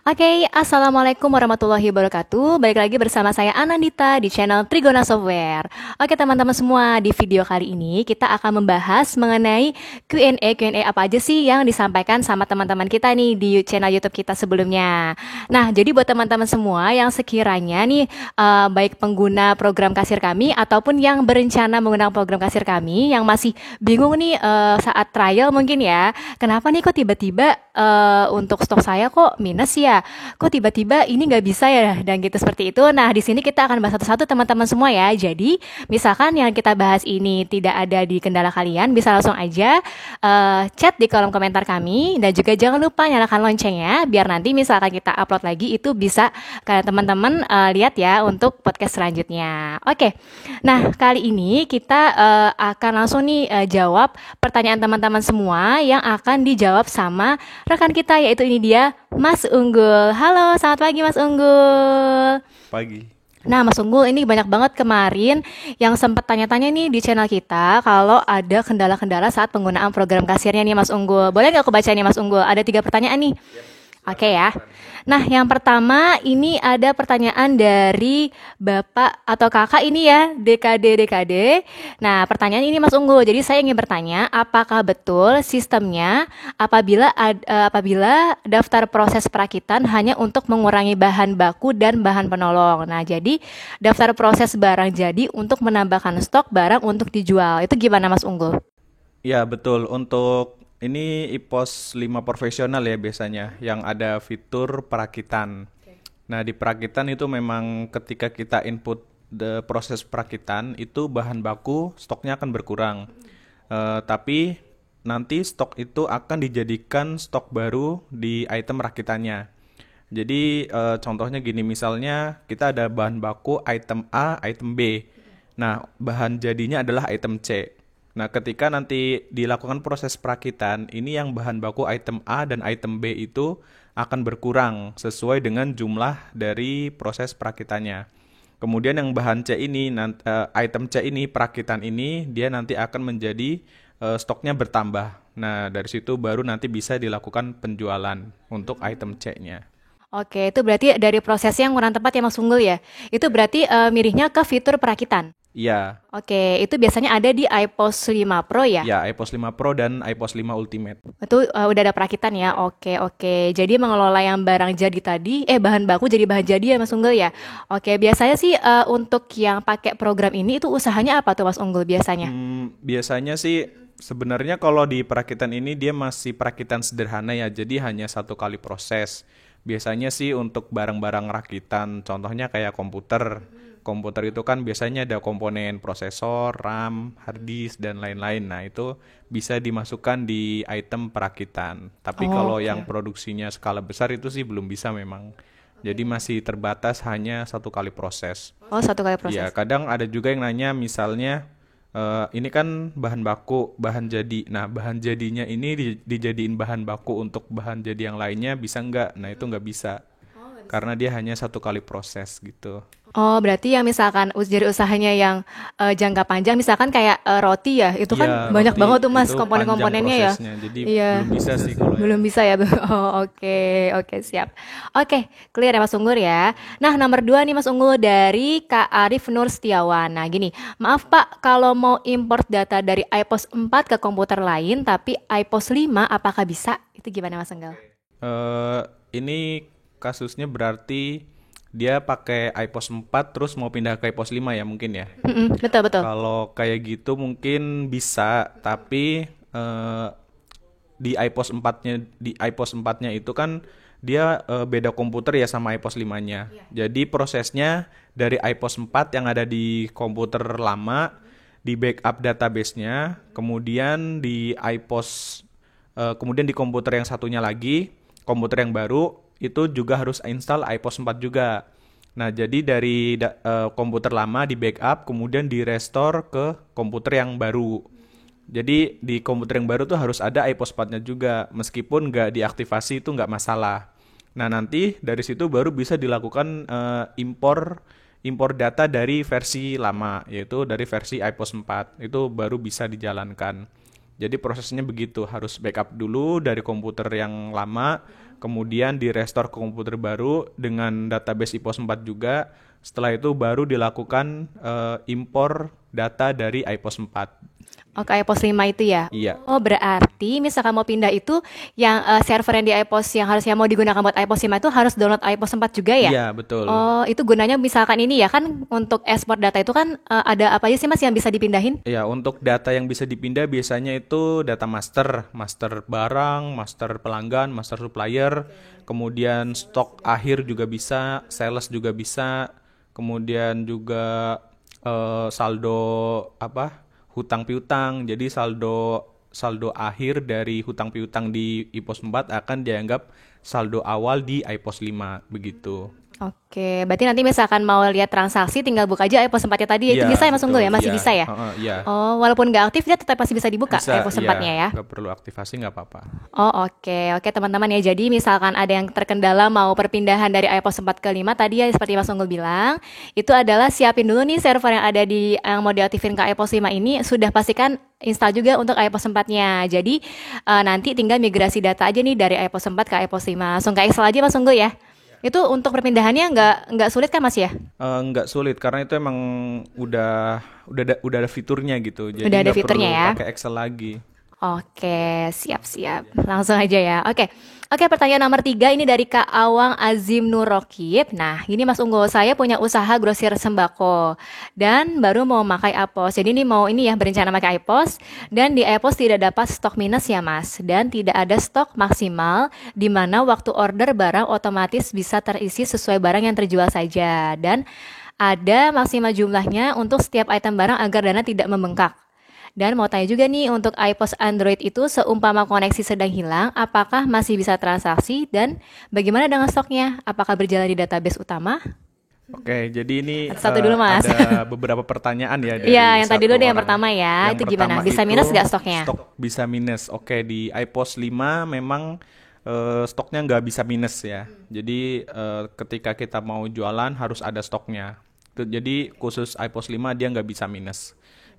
Oke, Assalamualaikum warahmatullahi wabarakatuh. Balik lagi bersama saya Anandita di channel Trigona Software. Oke teman-teman semua, di video kali ini kita akan membahas mengenai Q&A apa aja sih yang disampaikan sama teman-teman kita nih di channel YouTube kita sebelumnya. Nah, jadi buat teman-teman semua yang sekiranya nih baik pengguna program kasir kami ataupun yang berencana menggunakan program kasir kami yang masih bingung nih saat trial mungkin ya. Kenapa nih kok tiba-tiba untuk stok saya kok minus ya? Kok tiba-tiba ini nggak bisa ya? Dan gitu seperti itu. Nah, di sini kita akan bahas satu-satu teman-teman semua ya. Jadi, misalkan yang kita bahas ini tidak ada di kendala kalian, bisa langsung aja chat di kolom komentar kami. Dan juga jangan lupa nyalakan loncengnya, biar nanti misalkan kita upload lagi itu bisa kalian teman-teman lihat ya untuk podcast selanjutnya. Oke, nah kali ini kita akan langsung nih jawab pertanyaan teman-teman semua yang akan dijawab sama rekan kita, yaitu ini dia Mas Unggul. Halo, selamat pagi Mas Unggul. Pagi. Nah, Mas Unggul, ini banyak banget kemarin yang sempat tanya-tanya nih di channel kita kalau ada kendala-kendala saat penggunaan program kasirnya nih Mas Unggul. Boleh nggak aku baca nih Mas Unggul? Ada 3 pertanyaan nih. Oke ya. Nah, yang pertama ini ada pertanyaan dari Bapak atau Kakak ini ya, DKD. Nah, pertanyaan ini Mas Unggul. Jadi saya ingin bertanya, apakah betul sistemnya apabila daftar proses perakitan hanya untuk mengurangi bahan baku dan bahan penolong. Nah, jadi daftar proses barang jadi untuk menambahkan stok barang untuk dijual. Itu gimana Mas Unggul? Ya, betul. Untuk ini IPOS 5 profesional ya biasanya yang ada fitur perakitan. Nah, di perakitan itu memang ketika kita input proses perakitan itu bahan baku stoknya akan berkurang. Tapi nanti stok itu akan dijadikan stok baru di item rakitannya. Jadi contohnya gini, misalnya kita ada bahan baku item A, item B. Nah, bahan jadinya adalah item C. Nah, ketika nanti dilakukan proses perakitan, ini yang bahan baku item A dan item B itu akan berkurang sesuai dengan jumlah dari proses perakitannya. Kemudian yang bahan C ini, item C ini, perakitan ini, dia nanti akan menjadi stoknya bertambah. Nah, dari situ baru nanti bisa dilakukan penjualan untuk item C-nya. Oke, itu berarti dari prosesnya yang kurang tepat ya Mas Unggul ya. Itu berarti mirihnya ke fitur perakitan. Iya, Oke, itu biasanya ada di iPos 5 Pro ya? ya iPOS 5 Pro dan iPOS 5 Ultimate. Itu udah ada perakitan ya? Oke. Jadi mengelola yang barang jadi tadi, bahan baku jadi bahan jadi ya Mas Unggul ya? Oke, biasanya sih untuk yang pakai program ini itu usahanya apa tuh Mas Unggul biasanya? Biasanya sih sebenarnya kalau di perakitan ini dia masih perakitan sederhana ya, jadi hanya satu kali proses. Biasanya sih untuk barang-barang rakitan, contohnya kayak komputer. Komputer itu kan biasanya ada komponen prosesor, RAM, hard disk, dan lain-lain. Nah, itu bisa dimasukkan di item perakitan. Tapi kalau Oke. yang produksinya skala besar itu sih belum bisa memang. Jadi masih terbatas hanya satu kali proses. Oh, satu kali Ya, proses. kadang ada juga yang nanya misalnya ini kan bahan baku, bahan jadi. Nah, bahan jadinya ini dijadiin bahan baku untuk bahan jadi yang lainnya bisa nggak? Nah, itu nggak bisa. Karena dia hanya satu kali proses gitu. Oh, berarti yang misalkan jadi usahanya yang jangka panjang, misalkan kayak roti ya, itu Iya, kan banyak roti banget tuh Mas itu panjang komponen-komponennya ya. prosesnya. Jadi Iya. belum bisa sih kalau yang. Belum bisa ya. Oh, oke, siap. Oke, clear ya Mas Unggul ya. Nah, nomor 2 nih Mas Unggul dari Kak Arif Nur Setiawan. Nah, gini, maaf Pak, kalau mau import data dari iPos 4 ke komputer lain, tapi iPos 5 apakah bisa? Itu gimana Mas Unggul? Eh, ini kasusnya berarti dia pakai iPos 4 terus mau pindah ke iPos 5 ya mungkin ya. Betul. Kalau kayak gitu mungkin bisa, tapi di iPos 4-nya itu kan dia beda komputer ya sama iPos 5-nya. Jadi prosesnya dari iPos 4 yang ada di komputer lama di backup database-nya, kemudian di kemudian di komputer yang satunya lagi, komputer yang baru itu juga harus install iPos 4 juga. Nah, jadi dari komputer lama di backup, kemudian di restore ke komputer yang baru. Jadi di komputer yang baru tuh harus ada iPos 4-nya juga, meskipun nggak diaktifasi itu nggak masalah. Nah, nanti dari situ baru bisa dilakukan impor data dari versi lama, yaitu dari versi iPos 4. Itu baru bisa dijalankan. Jadi prosesnya begitu, harus backup dulu dari komputer yang lama, kemudian di restore ke komputer baru dengan database iPOS 4 juga. Setelah itu baru dilakukan impor data dari iPOS 4. Oh, ke iPOS 5 itu ya? Iya. Oh, berarti misalkan mau pindah itu yang server yang di iPOS yang harusnya mau digunakan buat iPOS 5 itu harus download iPOS 4 juga ya? Iya, betul. Oh, itu gunanya misalkan ini ya kan untuk ekspor data itu kan ada apa aja sih Mas yang bisa dipindahin? Ya, untuk data yang bisa dipindah biasanya itu data master, master barang, master pelanggan, master supplier, kemudian stok akhir juga bisa, sales juga bisa, kemudian juga saldo hutang piutang. Jadi saldo akhir dari hutang piutang di iPOS 4 akan dianggap saldo awal di iPOS 5 begitu. Oke, berarti nanti misalkan mau lihat transaksi tinggal buka aja iPOS 4-nya tadi itu Iya, bisa ya Mas Unggul ya? betul. Masih Iya. bisa ya? Iya. Oh, walaupun nggak aktif dia tetap masih bisa dibuka Bisa, iPOS iya. 4-nya ya? Nggak perlu aktivasi, nggak apa-apa. Oh, oke teman-teman ya. Jadi misalkan ada yang terkendala mau perpindahan dari iPOS 4 ke 5 tadi ya seperti Mas Unggul bilang, itu adalah siapin dulu nih server yang ada di yang mau diaktifin ke iPOS 5 ini sudah pastikan install juga untuk iPOS 4-nya. Jadi nanti tinggal migrasi data aja nih dari iPOS 4 ke iPOS 5. Langsung ke Excel aja Mas Unggul ya. Itu untuk perpindahannya nggak sulit kan Mas ya? Nggak sulit karena itu emang udah ada fiturnya gitu. Jadi Udah ada nggak fiturnya perlu ya? pakai Excel lagi. Oke, siap-siap. Langsung aja ya. Oke, pertanyaan nomor 3 ini dari Kak Awang Azim Nurokib. Nah, ini Mas Unggul, saya punya usaha grosir sembako dan baru mau pakai iPOS. Jadi ini mau ini ya berencana pakai iPOS dan di iPOS tidak dapat stok minus ya Mas dan tidak ada stok maksimal di mana waktu order barang otomatis bisa terisi sesuai barang yang terjual saja dan ada maksimal jumlahnya untuk setiap item barang agar dana tidak membengkak. Dan mau tanya juga nih untuk iPOS Android itu seumpama koneksi sedang hilang, apakah masih bisa transaksi dan bagaimana dengan stoknya? Apakah berjalan di database utama? Oke, jadi ini Satu dulu, Mas. ada beberapa pertanyaan ya dari Iya, yang tadi satu dulu deh yang orang. pertama ya. Yang Itu gimana? pertama Bisa itu minus nggak stoknya? Stok bisa minus. Oke, di iPOS 5 memang stoknya nggak bisa minus ya. Jadi ketika kita mau jualan harus ada stoknya. Jadi khusus iPOS 5 dia nggak bisa minus.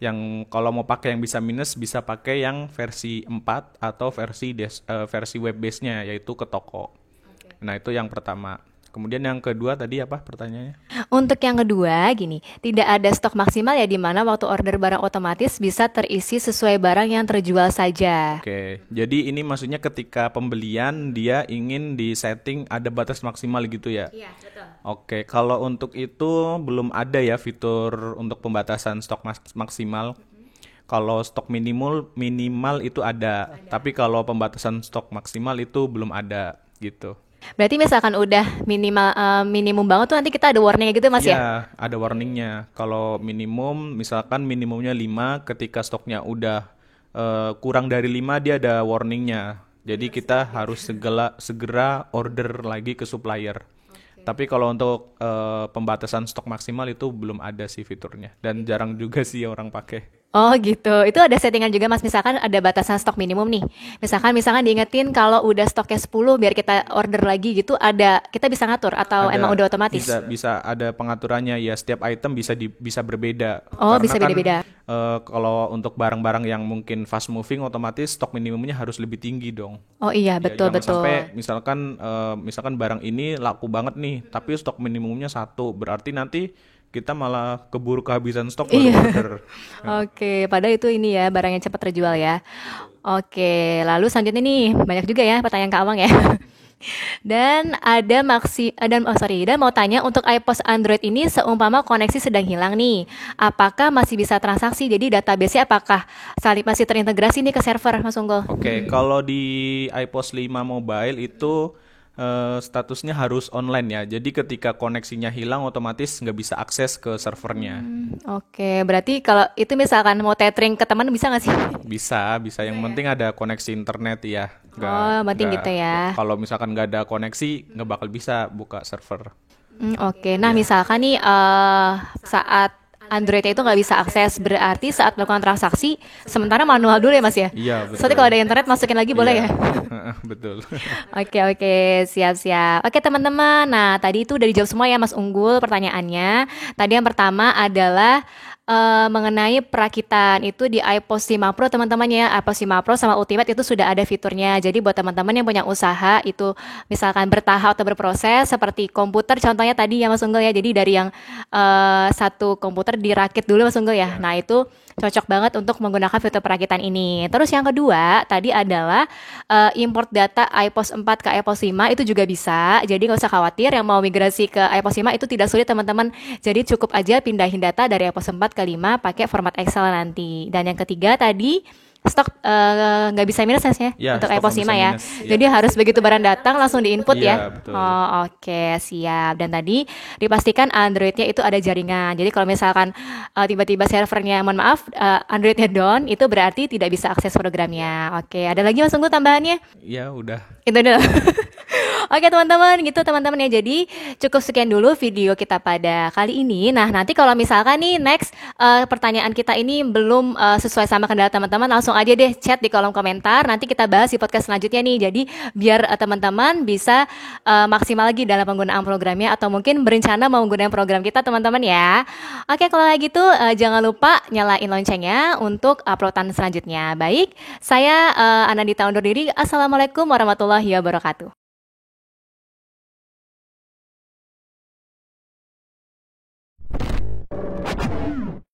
Yang kalau mau pakai yang bisa minus bisa pakai yang versi 4 atau versi web base-nya yaitu ke toko. Nah, itu yang pertama. Kemudian yang kedua tadi apa pertanyaannya? Untuk yang kedua, gini, tidak ada stok maksimal ya di mana waktu order barang otomatis bisa terisi sesuai barang yang terjual saja. Oke, jadi ini maksudnya ketika pembelian dia ingin di setting ada batas maksimal gitu ya? Iya, betul. Oke, kalau untuk itu belum ada ya fitur untuk pembatasan stok maksimal. Kalau stok minimal itu ada, tapi kalau pembatasan stok maksimal itu belum ada gitu. Berarti misalkan udah minimum banget tuh nanti kita ada warningnya gitu Mas ya? Ya, ada warningnya. Kalau minimum, misalkan minimumnya 5, ketika stoknya udah kurang dari 5 dia ada warningnya. Jadi kita harus segera order lagi ke supplier. Tapi kalau untuk pembatasan stok maksimal itu belum ada sih fiturnya. Dan jarang juga sih orang pakai. Oh gitu, itu ada settingan juga Mas, misalkan ada batasan stok minimum nih. Misalkan diingetin kalau udah stoknya 10 biar kita order lagi gitu, kita bisa ngatur atau emang udah otomatis? Bisa ada pengaturannya ya, setiap item bisa berbeda. Oh, Karena bisa beda-beda. Kalau untuk barang-barang yang mungkin fast moving otomatis stok minimumnya harus lebih tinggi dong. Oh iya, Ya, betul. jangan sampai misalkan barang ini laku banget nih, tapi stok minimumnya 1, berarti nanti kita malah keburu kehabisan stok baru Iya. order. Oke, padahal itu ini ya, barang yang cepat terjual ya. Oke, lalu selanjutnya nih, banyak juga ya pertanyaan Kak Awang ya. Dan mau tanya untuk iPOS Android ini seumpama koneksi sedang hilang nih, apakah masih bisa transaksi? Jadi database-nya apakah masih terintegrasi nih ke server, Mas Unggul? Oke, kalau di iPOS 5 mobile itu statusnya harus online ya. Jadi ketika koneksinya hilang otomatis nggak bisa akses ke servernya. Oke, berarti kalau itu misalkan mau tethering ke teman bisa nggak sih? Bisa. Yang penting ada koneksi internet ya. Penting gitu ya. Kalau misalkan nggak ada koneksi nggak bakal bisa buka server. Oke, nah misalkan nih saat Android-nya itu nggak bisa akses, berarti saat melakukan transaksi sementara manual dulu ya Mas ya? Iya, betul. Soalnya kalau ada internet masukin lagi boleh Iya. ya? Betul. Oke, siap-siap. Oke teman-teman, nah tadi itu udah dijawab semua ya Mas Unggul pertanyaannya. Tadi yang pertama adalah mengenai perakitan itu di iPos 5 Pro teman-teman ya. iPos 5 Pro sama Ultimate itu sudah ada fiturnya. Jadi buat teman-teman yang punya usaha itu misalkan bertahap atau berproses seperti komputer contohnya tadi ya Mas Unggul ya. Jadi dari yang satu komputer dirakit dulu Mas Unggul ya. Nah, itu cocok banget untuk menggunakan fitur perakitan ini. Terus yang kedua tadi adalah import data iPos 4 ke iPos 5 itu juga bisa. Jadi nggak usah khawatir yang mau migrasi ke iPos 5 itu tidak sulit teman-teman. Jadi cukup aja pindahin data dari iPos 4 ke 5 pakai format Excel nanti. Dan yang ketiga tadi stok nggak bisa minus ya Ya, untuk stok iPos nggak bisa 5 ya. minus. Ya. Jadi harus begitu barang datang langsung diinput Iya, ya. betul. Oh, oke, siap. Dan tadi dipastikan Android-nya itu ada jaringan. Jadi kalau misalkan tiba-tiba servernya, mohon maaf, Android-nya down, itu berarti tidak bisa akses programnya. Oke, ada lagi Mas Unggul tambahannya? Ya, udah. Itu dulu. Oke teman-teman, gitu teman-teman ya. Jadi cukup sekian dulu video kita pada kali ini. Nah nanti kalau misalkan nih next pertanyaan kita ini belum sesuai sama kendala teman-teman, langsung aja deh chat di kolom komentar. Nanti kita bahas di podcast selanjutnya nih. Jadi biar teman-teman bisa maksimal lagi dalam penggunaan programnya atau mungkin berencana mau menggunakan program kita teman-teman ya. Oke kalau kayak gitu jangan lupa nyalain loncengnya untuk uploadan selanjutnya. Baik, saya Anandita undur diri. Assalamualaikum warahmatullahi wabarakatuh.